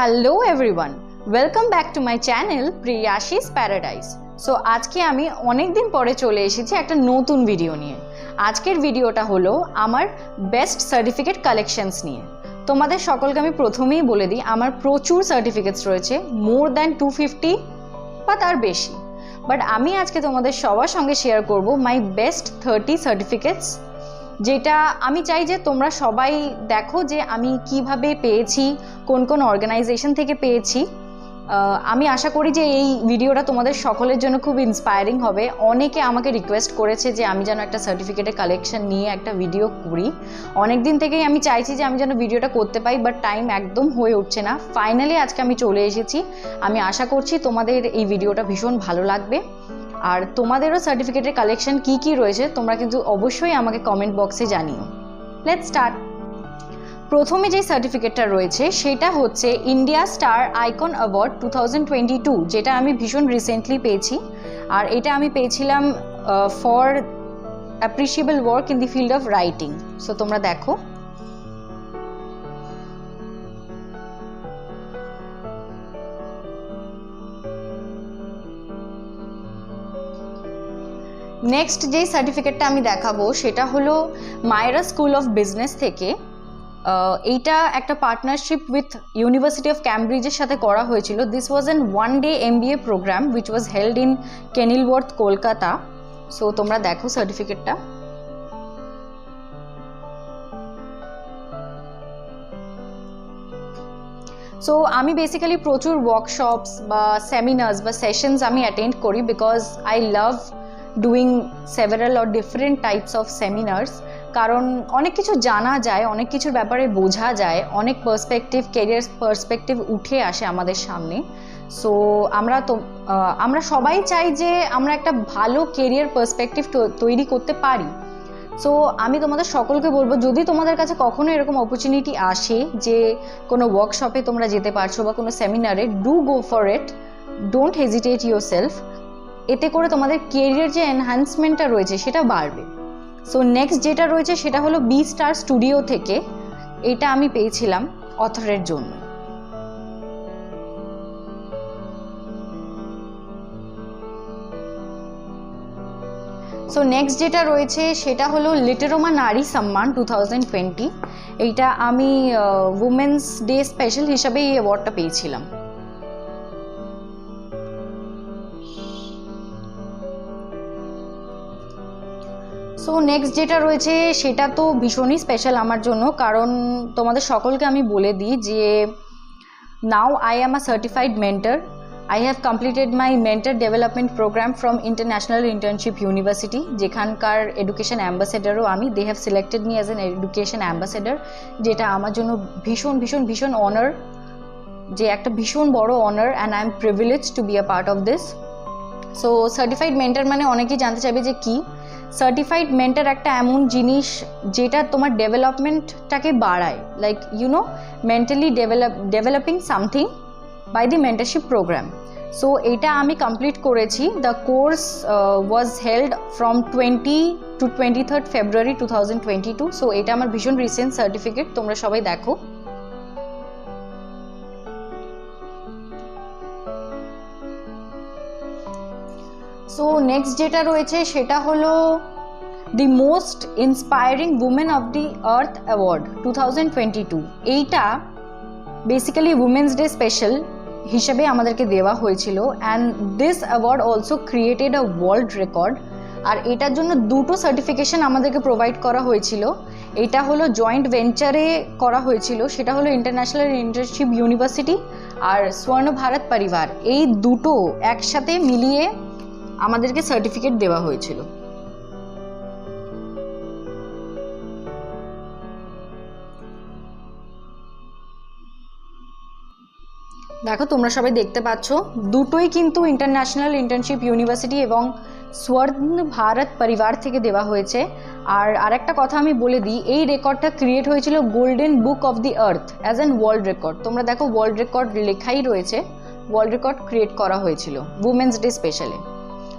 Hello everyone, welcome back to my channel Priyashis paradise. So আজকে আমি অনেক দিন পরে চলে এসেছি একটা নতুন ভিডিও নিয়ে। আজকের ভিডিওটা হলো আমার বেস্ট সার্টিফিকেট কালেকশনস নিয়ে। তোমাদের সকলকে আমি প্রথমেই বলে দিই, আমার প্রচুর সার্টিফিকেটস রয়েছে, মোর দ্যান 250 বা তার বেশি। বাট আমি আজকে তোমাদের সবার সঙ্গে শেয়ার করব মাই বেস্ট 30 সার্টিফিকেটস, যেটা আমি চাই যে তোমরা সবাই দেখো যে আমি কিভাবে পেয়েছি, কোন কোন অর্গানাইজেশন থেকে পেয়েছি। আমি আশা করি যে এই ভিডিওটা তোমাদের সকলের জন্য খুব ইন্সপায়ারিং হবে। অনেকে আমাকে রিকোয়েস্ট করেছে যে আমি যেন একটা সার্টিফিকেটের কালেকশন নিয়ে একটা ভিডিও করি। অনেক দিন থেকেই আমি চাইছি যে আমি যেন ভিডিওটা করতে পাই, বাট টাইম একদম হয়ে উঠছে না। ফাইনালি আজকে আমি চলে এসেছি। আমি আশা করছি তোমাদের এই ভিডিওটা ভীষণ ভালো লাগবে। আর তোমাদেরও সার্টিফিকেটের কালেকশন কি কি রয়েছে তোমরা কিন্তু অবশ্যই আমাকে কমেন্ট বক্সে জানিও। Let's start. প্রথমে যে সার্টিফিকেটটা রয়েছে সেটা হচ্ছে ইন্ডিয়া স্টার আইকন অ্যাওয়ার্ড 2022, যেটা আমি ভীষণ রিসেন্টলি পেয়েছি। আর এটা আমি পেয়েছিলাম for appreciable work in the field of writing. So তোমরা দেখো, নেক্সট যে সার্টিফিকেটটা আমি দেখাবো সেটা হলো মায়রা স্কুল অফ বিজনেস থেকে। এইটা একটা পার্টনারশিপ উইথ ইউনিভার্সিটি অফ ক্যামব্রিজের সাথে করা হয়েছিল। This was an one day MBA programme which was held in Kenilworth, Kolkata. So তোমরা দেখো সার্টিফিকেটটা। সো আমি বেসিক্যালি প্রচুর ওয়ার্কশপস বা সেমিনার্স বা সেশনস আমি অ্যাটেন্ড করি, because I love doing several or different types of seminars. কারণ অনেক কিছু জানা যায়, অনেক কিছুর ব্যাপারে বোঝা যায়, অনেক পার্সপেক্টিভ, কেরিয়ার পার্সপেক্টিভ উঠে আসে আমাদের সামনে। সো আমরা সবাই চাই যে আমরা একটা ভালো কেরিয়ার পার্সপেক্টিভ তৈরি করতে পারি। সো আমি তোমাদের সকলকে বলবো, যদি তোমাদের কাছে কখনো এরকম অপরচুনিটি আসে যে কোনো ওয়ার্কশপে তোমরা যেতে পারছো বা কোনো সেমিনারে, do go for it, don't hesitate your self. এতে করে তোমাদের কেরিয়ার যে এনহ্যান্সমেন্টটা রয়েছে সেটা বাড়বে। সো নেক্সট যেটা রয়েছে সেটা হলো বি স্টার স্টুডিও থেকে। এটা আমি পেয়েছিলাম অথরের জন্য। সো নেক্সট যেটা রয়েছে সেটা হলো লিটারোমা নারী সম্মান 2020। এইটা আমি উমেন্স ডে স্পেশাল হিসাবে এই অ্যাওয়ার্ডটা পেয়েছিলাম। সো নেক্সট যেটা রয়েছে সেটা তো ভীষণই স্পেশাল আমার জন্য, কারণ তোমাদের সকলকে আমি বলে দিই যে now I am a certified mentor. I have completed my mentor development program from International Internship University, যেখানকার এডুকেশন অ্যাম্বাসেডারও আমি। They have selected me as an education ambassador, যেটা আমার জন্য ভীষণ ভীষণ ভীষণ অনার, যে একটা ভীষণ বড় honour, and I am privilege two be a part of this. So certified mentor মানে অনেকেই জানতে চাইবে যে কি। সার্টিফাইড মেন্টর একটা এমন জিনিস যেটা তোমার ডেভেলপমেন্টটাকে বাড়ায়, like mentally developing something by the mentorship program. So এটা আমি কমপ্লিট করেছি। The course was held from 20 to 23rd February 2022। So এটা আমার ভীষণ রিসেন্ট সার্টিফিকেট, তোমরা সবাই দেখো। সো নেক্সট যেটা রয়েছে সেটা হলো the most inspiring women of the earth award 2022। এইটা বেসিক্যালি উমেন্স ডে স্পেশাল হিসেবে আমাদেরকে দেওয়া হয়েছিল, and this award also created a world record. আর এটার জন্য দুটো সার্টিফিকেশন আমাদেরকে প্রোভাইড করা হয়েছিল। এটা হলো জয়েন্ট ভেঞ্চারে করা হয়েছিল, সেটা হলো ইন্টারন্যাশনাল ইন্টার্নশিপ ইউনিভার্সিটি আর স্বর্ণ ভারত পরিবার, এই দুটো একসাথে মিলিয়ে আমাদেরকে সার্টিফিকেট দেওয়া হয়েছিল। দেখো তোমরা সবাই দেখতে পাচ্ছ, দুটোই কিন্তু ইন্টারন্যাশনাল ইন্টার্নশিপ ইউনিভার্সিটি এবং স্বর্ণ ভারত পরিবার থেকে দেওয়া হয়েছে। আর আরেকটা কথা আমি বলে দিই, এই রেকর্ডটা ক্রিয়েট হয়েছিল golden book of the earth as an world record. তোমরা দেখো ওয়ার্ল্ড রেকর্ড লেখাই রয়েছে, ওয়ার্ল্ড রেকর্ড ক্রিয়েট করা হয়েছিল উমেন্স ডে স্পেশালে।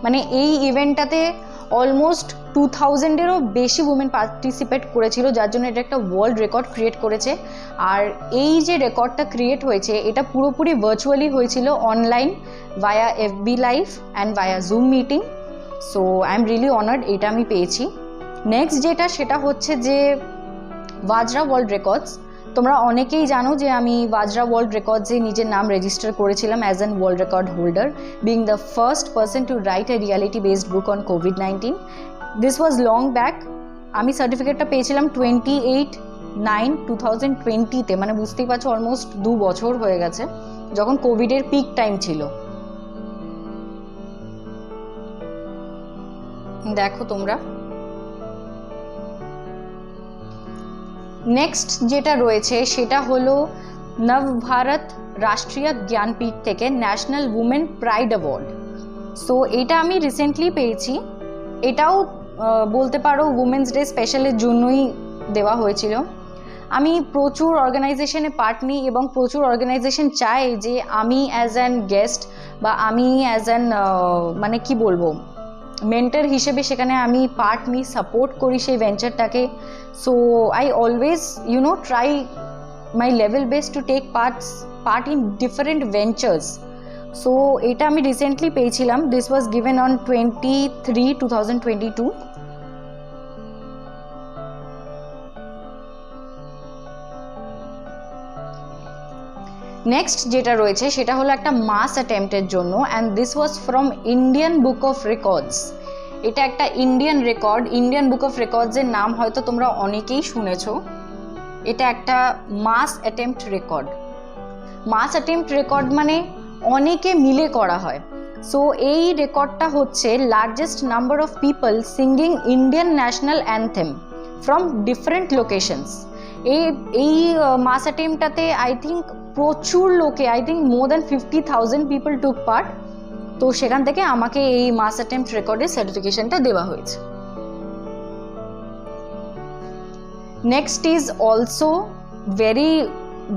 মানে এই ইভেন্টটাতে অলমোস্ট 2000-এরও বেশি উমেন পার্টিসিপেট করেছিল, যার জন্য এটা একটা ওয়ার্ল্ড রেকর্ড ক্রিয়েট করেছে। আর এই যে রেকর্ডটা ক্রিয়েট হয়েছে এটা পুরোপুরি ভার্চুয়ালি হয়েছিল, online via FB live and via Zoom meeting. So I am really honoured, এটা আমি পেয়েছি। নেক্সট যেটা সেটা হচ্ছে যে ভাজরা ওয়ার্ল্ড রেকর্ডস। তোমরা অনেকেই জানো যে আমি ভাজরা ওয়ার্ল্ড রেকর্ডসে নিজের নাম রেজিস্টার করেছিলাম as an world record holder, being the first person to write a reality based book on COVID-19. This was long back. আমি সার্টিফিকেটটা পেয়েছিলাম 28/9/2020-তে, মানে বুঝতেই পারছো অলমোস্ট 2 বছর হয়ে গেছে, যখন কোভিডের পিক টাইম ছিল। দেখো তোমরা। নেক্সট যেটা রয়েছে সেটা হলো নব ভারত রাষ্ট্রীয় জ্ঞানপীঠ থেকে national women pride award. So এটা আমি রিসেন্টলি পেয়েছি। এটাও বলতে পারো উমেন্স ডে স্পেশালের জন্যই দেওয়া হয়েছিল। আমি প্রচুর অর্গানাইজেশনে পার্ট নিই এবং প্রচুর অর্গানাইজেশন চায় যে আমি অ্যাজ অ্যান গেস্ট বা আমি অ্যাজ অ্যান মানে কি বলবো মেন্টর হিসেবে সেখানে আমি পার্ট নিই, সাপোর্ট করি সেই ভেঞ্চারটাকে। So I always try my level best to take part in different ventures. So এটা আমি রিসেন্টলি পেয়েছিলাম। This was given on 23/2022। Next যেটা রয়েছে সেটা হলো একটা মাস অ্যাটেম্পটের জন্য, and this was from Indian book of records. এটা একটা Indian record. Indian book of রেকর্ডসের নাম হয়তো তোমরা অনেকেই শুনেছ। এটা একটা mass attempt record. Mass attempt record মানে অনেকে মিলে করা হয়। সো এই রেকর্ডটা হচ্ছে largest number of people singing Indian national anthem from different locations. এই মাস অ্যাটেম্পটাতে আই থিঙ্ক প্রচুর লোকে, I think more than 50,000 people took part. তো সেখান থেকে আমাকে এই মাস অ্যাটেম্পট রেকর্ডের সার্টিফিকেশনটা দেওয়া হয়েছে। Next is also very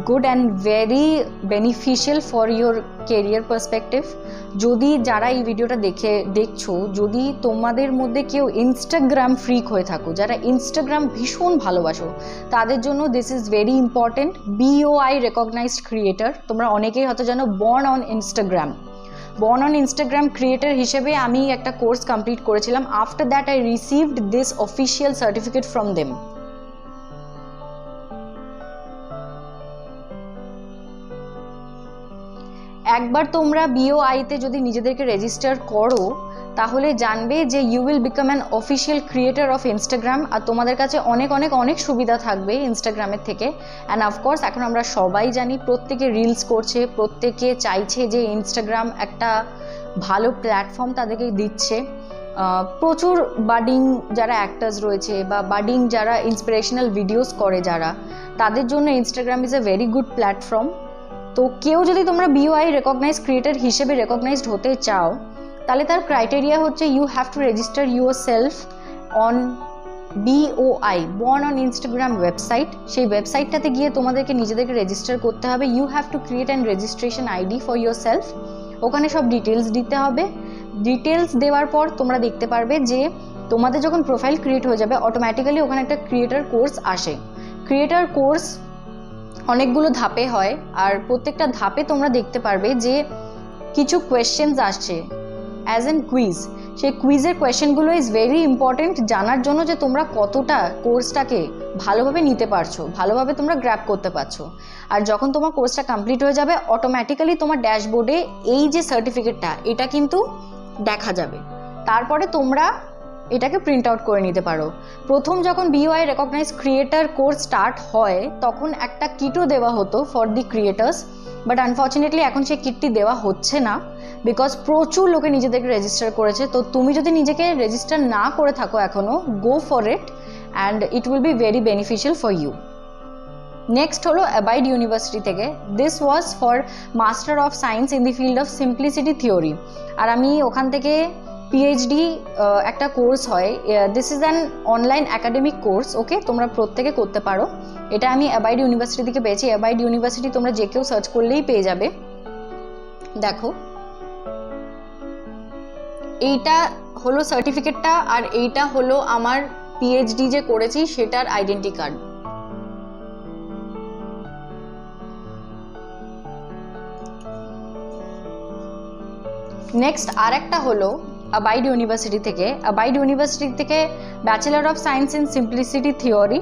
good and very beneficial for your career perspective. যদি যারা এই ভিডিওটা দেখছো, যদি তোমাদের মধ্যে কেউ ইনস্টাগ্রাম ফ্রিক হয়ে থাকো, যারা ইনস্টাগ্রাম ভীষণ ভালোবাসো, তাদের জন্য this is very important. BOI recognised creator, তোমরা অনেকেই হয়তো জানো born on Instagram. Born on Instagram creator হিসেবে আমি একটা কোর্স কমপ্লিট করেছিলাম। After that I received this official certificate from them. একবার তোমরা BOI-তে যদি নিজেদেরকে রেজিস্টার করো তাহলে জানবে যে you will become an official creator of Instagram, আর তোমাদের কাছে অনেক অনেক অনেক সুবিধা থাকবে ইনস্টাগ্রামের থেকে। অ্যান্ড অফকোর্স এখন আমরা সবাই জানি প্রত্যেকে রিলস করছে, প্রত্যেকে চাইছে যে ইনস্টাগ্রাম একটা ভালো প্ল্যাটফর্ম তাদেরকে দিচ্ছে। প্রচুর বাডিং যারা অ্যাক্টার্স রয়েছে বা বাডিং যারা ইন্সপিরেশনাল ভিডিওস করে যারা, তাদের জন্য Instagram is a very good platform. তো কেউ যদি তোমরা BOI রেকগনাইজড ক্রিয়েটার হিসেবে রেকগনাইজড হতে চাও তাহলে তার ক্রাইটেরিয়া হচ্ছে you have to register yourself on BOI born on Instagram website. সেই ওয়েবসাইটটাতে গিয়ে তোমাদেরকে নিজেদেরকে রেজিস্টার করতে হবে। You have to create an registration ID for yourself. ওখানে সব ডিটেলস দিতে হবে। ডিটেলস দেওয়ার পর তোমরা দেখতে পারবে যে তোমাদের যখন প্রোফাইল ক্রিয়েট হয়ে যাবে অটোমেটিক্যালি ওখানে একটা ক্রিয়েটার কোর্স আসে। ক্রিয়েটার কোর্স অনেকগুলো ধাপে হয়, আর প্রত্যেকটা ধাপে তোমরা দেখতে পারবে যে কিছু কোয়েশ্চেন্স আসছে অ্যাজ এন কুইজ। সেই কুইজের কোয়েশ্চেনগুলো ইজ ভেরি ইম্পর্টেন্ট জানার জন্য যে তোমরা কতটা কোর্সটাকে ভালোভাবে নিতে পারছো, ভালোভাবে তোমরা গ্র্যাব করতে পারছো। আর যখন তোমার কোর্সটা কমপ্লিট হয়ে যাবে অটোমেটিক্যালি তোমার ড্যাশবোর্ডে এই যে সার্টিফিকেটটা এটা কিন্তু দেখা যাবে। তারপরে তোমরা এটাকে প্রিন্ট আউট করে নিতে পারো। প্রথম যখন BOI recognise creator course start হয় তখন একটা কিটও দেওয়া হতো for the creators, but unfortunately এখন সেই কিটটি দেওয়া হচ্ছে না বিকজ প্রচুর লোকে নিজেদেরকে রেজিস্টার করেছে। তো তুমি যদি নিজেকে রেজিস্টার না করে থাকো এখনও, go for it and it will be very beneficial for you. Next হলো অ্যাবাইড ইউনিভার্সিটি থেকে। This was for master of science in the field of simplicity theory. আর আমি ওখান থেকে PhD একটা কোর্স হয়। This is an online academic course. Okay, তোমরা প্রত্যেকে করতে পারো। এটা আমি অ্যাবাইড ইউনিভার্সিটি থেকে পেয়েছি। অ্যাবাইড ইউনিভার্সিটি তোমরা যে কেউ সার্চ করলেই পেয়ে যাবে। দেখো, এইটা হলো সার্টিফিকেটটা, আর এইটা হলো আমার পিএইচডি যে করেছি সেটার আইডেন্টি কার্ড। নেক্সট আর একটা হলো অ্যাবাইড ইউনিভার্সিটি থেকে bachelor of science in simplicity theory.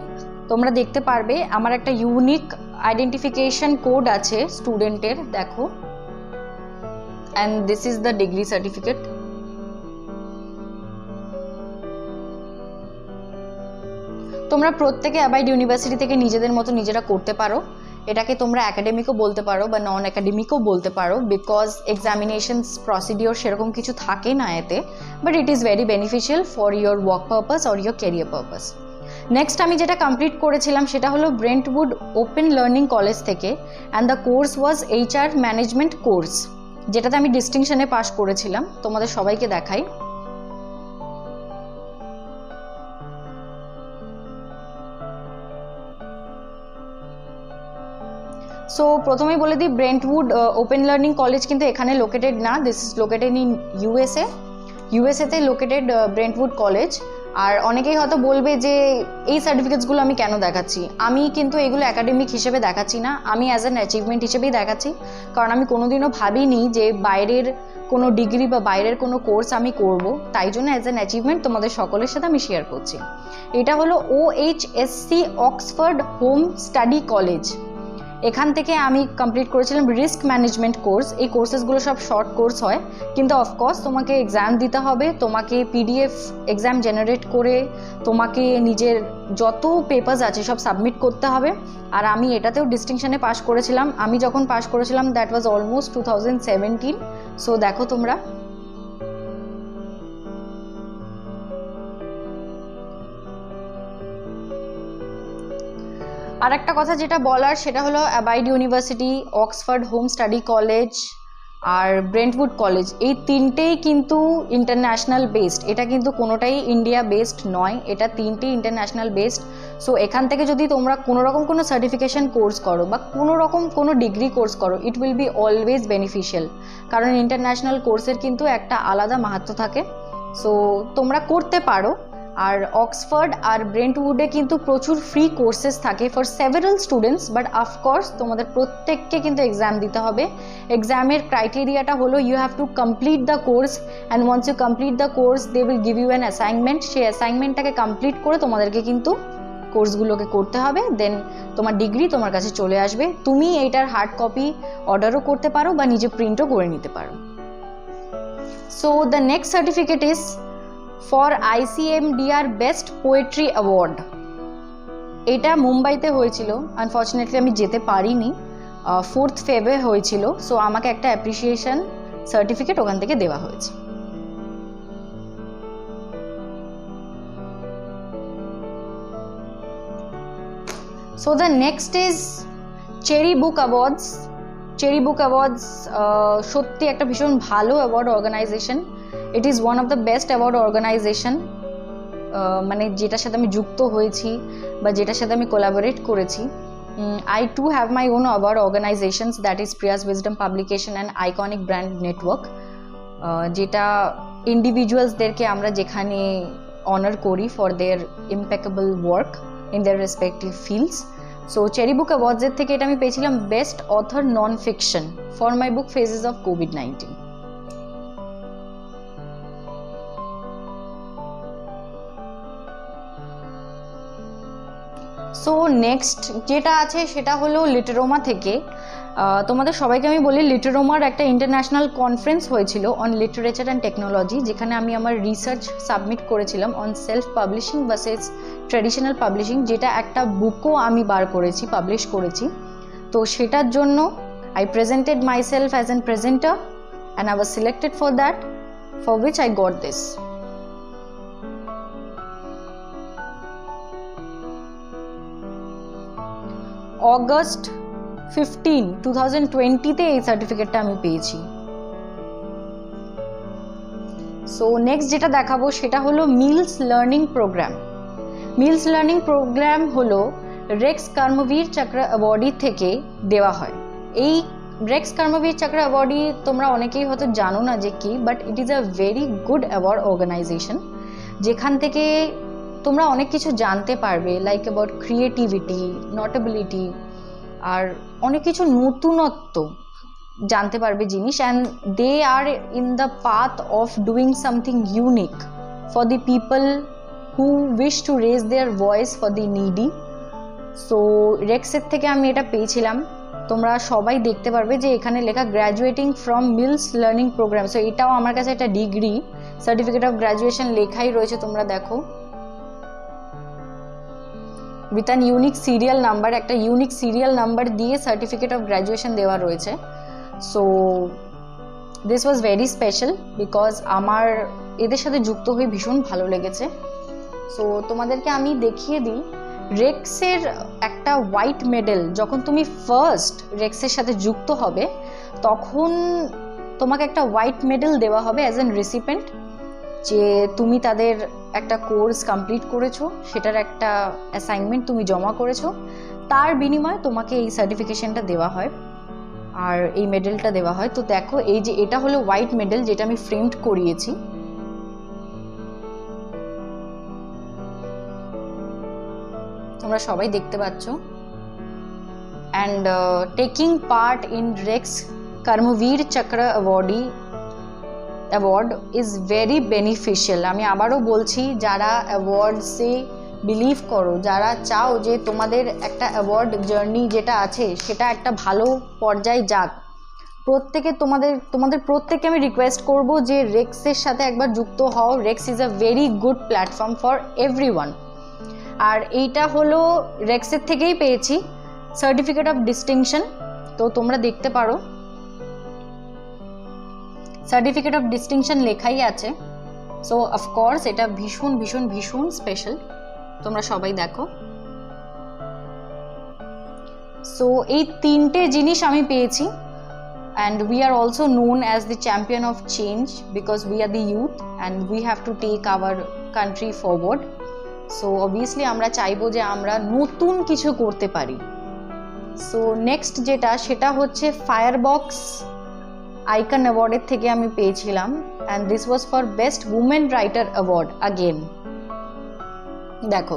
তোমরা দেখতে পারবে আমার একটা ইউনিক আইডেন্টিফিকেশন কোড আছে স্টুডেন্টের, দেখো, and this is the degree certificate. তোমরা প্রত্যেকে অ্যাবাইড ইউনিভার্সিটি থেকে নিজেদের মতো নিজেরা করতে পারো। এটাকে তোমরা একাডেমিকও বলতে পারো বা নন একাডেমিকও বলতে পারো, বিকজ এক্সামিনেশনস প্রসিডিওর সেরকম কিছু থাকে না এতে, but it is very beneficial for your work purpose or your career purpose. Next আমি যেটা কমপ্লিট করেছিলাম সেটা হলো ব্রেন্টউড ওপেন লার্নিং কলেজ থেকে, and the course was HR management course, যেটাতে আমি ডিস্টিংশনে পাস করেছিলাম। তোমাদের সবাইকে দেখাই। সো প্রথমেই বলে দিই, ব্রেন্টউড ওপেন লার্নিং কলেজ কিন্তু এখানে লোকেটেড না, দিস ইজ লোকেটেড ইন ইউএসএতে লোকেটেড ব্রেন্টউড কলেজ। আর অনেকেই হয়তো বলবে যে এই সার্টিফিকেটসগুলো আমি কেন দেখাচ্ছি। আমি কিন্তু এগুলো একাডেমিক হিসেবে দেখাচ্ছি না, আমি অ্যাজ অ্যান অ্যাচিভমেন্ট হিসেবেই দেখাচ্ছি, কারণ আমি কোনোদিনও ভাবিনি যে বাইরের কোনো ডিগ্রি বা বাইরের কোনো কোর্স আমি করব, তাই জন্য অ্যাজ অ্যান অ্যাচিভমেন্ট তোমাদের সকলের সাথে আমি শেয়ার করছি। এটা হলো OHSC Oxford home study college. এখান থেকে আমি কমপ্লিট করেছিলাম রিস্ক ম্যানেজমেন্ট কোর্স। এই কোর্সেসগুলো সব শর্ট কোর্স হয়, কিন্তু অফকোর্স তোমাকে এক্সাম দিতে হবে, তোমাকে PDF এক্সাম জেনারেট করে তোমাকে নিজের যত পেপার্স আছে সব সাবমিট করতে হবে। আর আমি এটাতেও ডিস্টিংশনে পাস করেছিলাম। আমি যখন পাস করেছিলাম দ্যাট ওয়াজ অলমোস্ট 2017। সো দেখো তোমরা, আর একটা কথা যেটা বলার সেটা হলো Abide university, Oxford home study college আর ব্রেন্টউড কলেজ, এই তিনটেই কিন্তু ইন্টারন্যাশনাল বেসড। এটা কিন্তু কোনোটাই ইন্ডিয়া বেসড নয়, এটা তিনটেই ইন্টারন্যাশনাল বেসড। সো এখান থেকে যদি তোমরা কোনোরকম কোনো সার্টিফিকেশন কোর্স করো বা কোনোরকম কোনো ডিগ্রি কোর্স করো, ইট উইল বি অলওয়েজ বেনিফিশিয়াল, কারণ ইন্টারন্যাশনাল কোর্সের কিন্তু একটা আলাদা মাহাত্ম্য থাকে। সো তোমরা করতে পারো। আর অক্সফোর্ড আর ব্রেন্টউডে কিন্তু প্রচুর ফ্রি কোর্সেস থাকে for several students, but of course তোমাদের প্রত্যেককে কিন্তু এক্সাম দিতে হবে। এক্সামের ক্রাইটেরিয়াটা হলো you have to complete the course, and once you complete the course they will give you an assignment. সেই অ্যাসাইনমেন্টটাকে কমপ্লিট করে তোমাদেরকে কিন্তু কোর্সগুলোকে করতে হবে, দেন তোমার ডিগ্রি তোমার কাছে চলে আসবে। তুমি এইটার হার্ড কপি অর্ডারও করতে পারো বা নিজে প্রিন্টও করে নিতে পারো। So the next certificate is for ICMDR best poetry award. এটা মুম্বাইতে হয়েছিল, আনফর্চুনেটলি আমি যেতে পারিনি, 4th ফেব্রুয়ারি হয়েছিল। সো আমাকে একটা অ্যাপ্রিসিয়েশন সার্টিফিকেট ওখান থেকে দেওয়া হয়েছে। So the next is Cherry Book Awards. Cherry Book Awards সত্যি একটা ভীষণ ভালো award organisation. It is one of the best award organisation, মানে যেটার সাথে আমি যুক্ত হয়েছি বা যেটার সাথে আমি কোলাবোরেট করেছি। I too have my own award organizations, that is Priya's Wisdom Publication and Iconic Brand Network, যেটা ইন্ডিভিজুয়ালসদেরকে আমরা যেখানে অনার করি for their impeccable work in their respective fields. So Cherry book অ্যাওয়ার্ডসের থেকে এটা আমি পেয়েছিলাম best author non fiction for my book phases of COVID-19। So next যেটা আছে সেটা হলো লিটারোমা থেকে। তোমাদের সবাইকে আমি বলি, লিটারোমার একটা ইন্টারন্যাশনাল কনফারেন্স হয়েছিল অন লিটারেচার অ্যান্ড টেকনোলজি, যেখানে আমি আমার রিসার্চ সাবমিট করেছিলাম on self publishing versus traditional publishing, যেটা একটা বুকও আমি বার করেছি, পাবলিশ করেছি। তো সেটার জন্য I presented my self as an presenter and I was selected for that, for which I got this. August 15, 2020-তে এই সার্টিফিকেটটা আমি পেয়েছি। সো নেক্সট যেটা দেখাবো সেটা হলো Mills learning program. Mills learning program হলো রেক্স কর্মবীর চক্র অ্যাওয়ার্ডি থেকে দেওয়া হয়। এই রেক্স কর্মবীর চক্র অ্যাওয়ার্ডই তোমরা অনেকেই হয়তো জানো না যে কি, but it is a very good award organisation, যেখান থেকে তোমরা অনেক কিছু জানতে পারবে, লাইক অ্যাবাউট ক্রিয়েটিভিটি, নটেবিলিটি, আর অনেক কিছু নতুনত্ব জানতে পারবে জিনিস। And they are in the path of doing something unique for the people who wish to raise their voice for the needy. So রেক্সের থেকে আমি এটা পেয়েছিলাম। তোমরা সবাই দেখতে পারবে যে এখানে লেখা graduating from Mills learning programme. So এটাও আমার কাছে একটা ডিগ্রি, সার্টিফিকেট অফ গ্র্যাজুয়েশন লেখাই রয়েছে, তোমরা দেখো, with an unique serial number, একটা ইউনিক সিরিয়াল নাম্বার দিয়ে সার্টিফিকেট অফ গ্র্যাজুয়েশন দেওয়া রয়েছে। So this was very special because আমার এদের সাথে যুক্ত হয়ে ভীষণ ভালো লেগেছে। সো তোমাদেরকে আমি দেখিয়ে দিই, রেক্সের একটা হোয়াইট মেডেল, যখন তুমি ফার্স্ট রেক্সের সাথে যুক্ত হবে তখন তোমাকে একটা হোয়াইট মেডেল দেওয়া হবে অ্যাজ এন রেসিপেন্ট, যে তুমি তাদের একটা কোর্স কমপ্লিট করেছো, সেটার একটা অ্যাসাইনমেন্ট তুমি জমা করেছো, তার বিনিময়ে তোমাকে এই সার্টিফিকেশনটা দেওয়া হয় আর এই মেডেলটা দেওয়া হয়। তো দেখো, এই যে এটা হলো হোয়াইট মেডেল, যেটা আমি ফ্রেমড করিয়েছি। তোমরা সবাই দেখতে পাচ্ছ। And taking part in Rex Karmaveer Chakra award is very beneficial. আমি আবারও বলছি, যারা অ্যাওয়ার্ডসে বিলিভ করো, যারা চাও যে তোমাদের একটা অ্যাওয়ার্ড জার্নি যেটা আছে সেটা একটা ভালো পর্যায়ে যাক, প্রত্যেকে তোমাদের প্রত্যেককে আমি রিকোয়েস্ট করব যে রেক্সের সাথে একবার যুক্ত হও। Rex is a very good platform for everyone. আর এইটা হলো রেক্সের থেকেই পেয়েছি সার্টিফিকেট অফ ডিস্টিংশন। তো তোমরা দেখতে পারো, সার্টিফিকেট অফ ডিস্টিংশন লেখাই আছে। সো অফকোর্স এটা ভীষণ ভীষণ ভীষণ স্পেশাল, তোমরা সবাই দেখো। সো এই তিনটে জিনিস আমি পেয়েছি। And we are also known as the champion of change because we are the youth and we have to take our country forward. So obviously আমরা চাইবো যে আমরা নতুন কিছু করতে পারি। সো নেক্সট সেটা হচ্ছে ফায়ারবক্স আইকন অ্যাওয়ার্ডের থেকে আমি পেয়েছিলাম, and this was for best women writer award again. দেখো,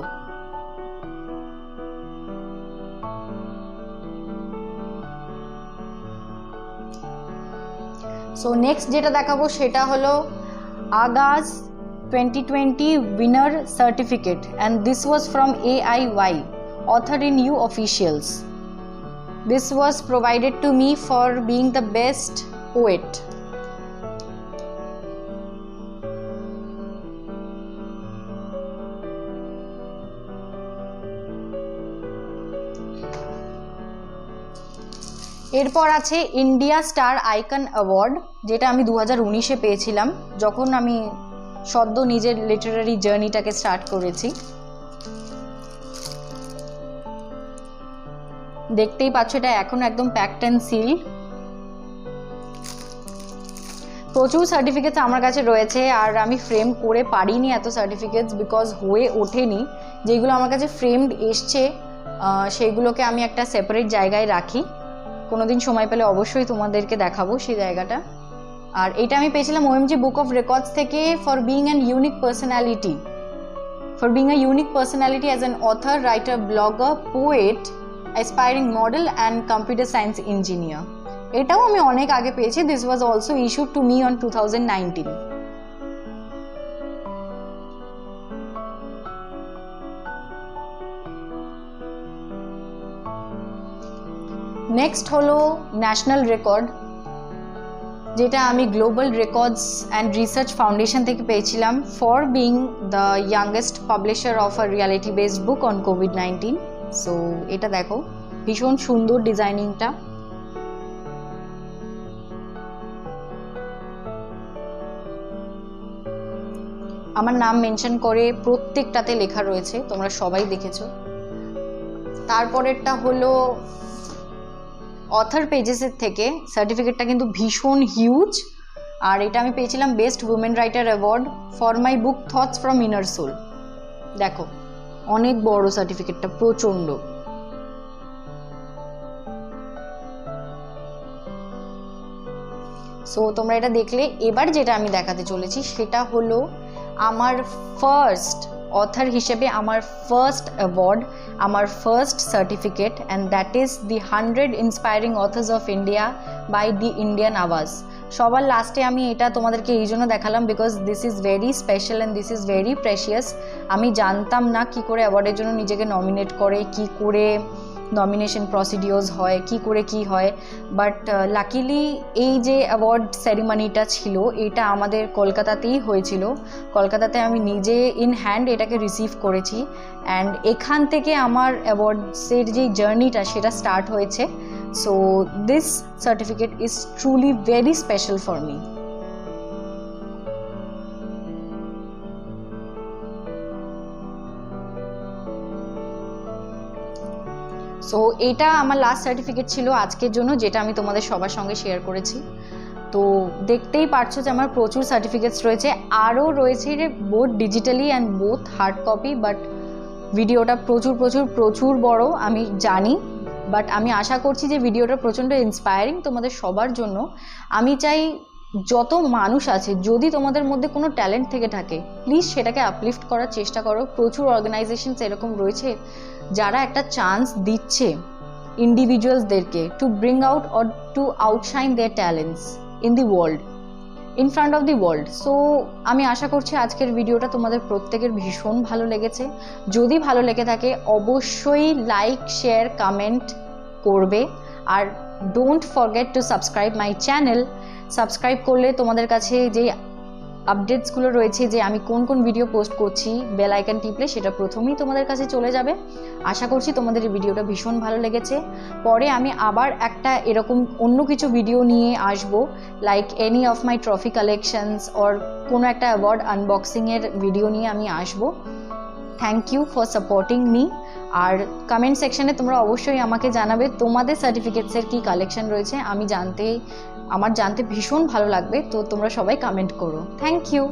সো নেক্সট যেটা দেখাবো সেটা হলো আগাজ 2020 winner certificate, and this was from AIY, Author in You Officials. This was provided to me for being the best poet. এরপর আছে India star icon award, যেটা আমি 2019-এ পেয়েছিলাম, যখন আমি সদ্য নিজের লিটারারি জার্নিটাকে স্টার্ট করেছি। দেখতেই পাচ্ছ, এটা এখন একদম প্যাকড অ্যান্ড সিল। প্রচুর সার্টিফিকেটস আমার কাছে রয়েছে, আর আমি ফ্রেম করে পারিনি এত সার্টিফিকেটস বিকজ হয়ে ওঠেনি। যেগুলো আমার কাছে ফ্রেমড এসছে সেগুলোকে আমি একটা সেপারেট জায়গায় রাখি, কোনোদিন সময় পেলে অবশ্যই তোমাদেরকে দেখাবো সেই জায়গাটা। আর এটা আমি পেয়েছিলাম OMG বুক অফ রেকর্ডস থেকে for being an unique personality, as an author, writer, blogger, poet, aspiring model and computer science engineer. এটাও আমি অনেক আগে পেয়েছি। This was also issued to me on 2019। Next হলো ন্যাশনাল রেকর্ড, যেটা আমি global records and research foundation থেকে পেয়েছিলাম for being the youngest publisher of a reality based book on COVID-19। So এটা দেখো, ভীষণ সুন্দর ডিজাইনিংটা। আমার নাম মেনশন করে প্রত্যেকটাতে লেখা রয়েছে, তোমরা সবাই দেখেছো। তারপরেরটা হলো অথর পেজেসের থেকে, সার্টিফিকেটটা কিন্তু ভীষণ হিউজ, আর এটা আমি পেয়েছিলাম best women writer award for my book thoughts from inner soul. দেখো, অনেক বড় সার্টিফিকেটটা, প্রচণ্ড। সো তোমরা এটা দেখলে এবার যেটা আমি দেখাতে চলেছি সেটা হলো আমার ফার্স্ট অথার হিসেবে আমার ফার্স্ট অ্যাওয়ার্ড, আমার first certificate, and that is the 100 inspiring authors of India by the Indian Awaaz. সবার লাস্টে আমি এটা তোমাদেরকে এই জন্য দেখালাম because this is very special and this is very precious. আমি জানতাম না কি করে অ্যাওয়ার্ডের জন্য নিজেকে নমিনেট করে, কি করে নমিনেশন প্রসিডিওর্স হয়, কি করে কি হয়, বাট লাকিলি এই যে অ্যাওয়ার্ড সেরিমনিটা ছিল এটা আমাদের কলকাতাতেই হয়েছিল। কলকাতাতে আমি নিজে ইন হ্যান্ড এটাকে রিসিভ করেছি, অ্যান্ড এখান থেকে আমার অ্যাওয়ার্ডসের যে জার্নিটা সেটা স্টার্ট হয়েছে। So this certificate is truly very special for me. So এটা আমার লাস্ট সার্টিফিকেট ছিল আজকের জন্য, যেটা আমি তোমাদের সবার সঙ্গে শেয়ার করেছি। তো দেখতেই পারছো যে আমার প্রচুর সার্টিফিকেটস রয়েছে, আরও রয়েছে both digitally and both hard copy, but ভিডিওটা প্রচুর প্রচুর প্রচুর বড় আমি জানি, বাট আমি আশা করছি যে ভিডিওটা প্রচণ্ড ইন্সপায়ারিং তোমাদের সবার জন্য। আমি চাই যত মানুষ আছে, যদি তোমাদের মধ্যে কোনো ট্যালেন্ট থেকে থাকে প্লিজ সেটাকে আপলিফট করার চেষ্টা করো। প্রচুর অর্গানাইজেশনস এরকম রয়েছে যারা একটা চান্স দিচ্ছে ইন্ডিভিজুয়ালসদেরকে to bring out or to outshine their talents in the world, in front of the world. So আমি আশা করছি আজকের ভিডিওটা তোমাদের প্রত্যেকের ভীষণ ভালো লেগেছে। যদি ভালো লেগে থাকে অবশ্যই লাইক, শেয়ার, কমেন্ট করবে, আর don't forget to subscribe my channel. Subscribe করলে তোমাদের কাছে যে আপডেটসগুলো রয়েছে, যে আমি কোন কোন ভিডিও পোস্ট করছি, বেল আইকন টিপলে সেটা প্রথমেই তোমাদের কাছে চলে যাবে। আশা করছি তোমাদের এই ভিডিওটা ভীষণ ভালো লেগেছে। পরে আমি আবার একটা এরকম অন্য কিছু ভিডিও নিয়ে আসব, like any of my trophy collections or কোনো একটা অ্যাওয়ার্ড আনবক্সিংয়ের ভিডিও নিয়ে আমি আসব। Thank you for supporting me. আর কমেন্ট সেকশনে তোমরা অবশ্যই আমাকে জানাবে তোমাদের সার্টিফিকেটসের কী কালেকশন রয়েছে, আমার জানতে ভীষণ ভালো লাগবে। তো তোমরা সবাই কমেন্ট করো। Thank you.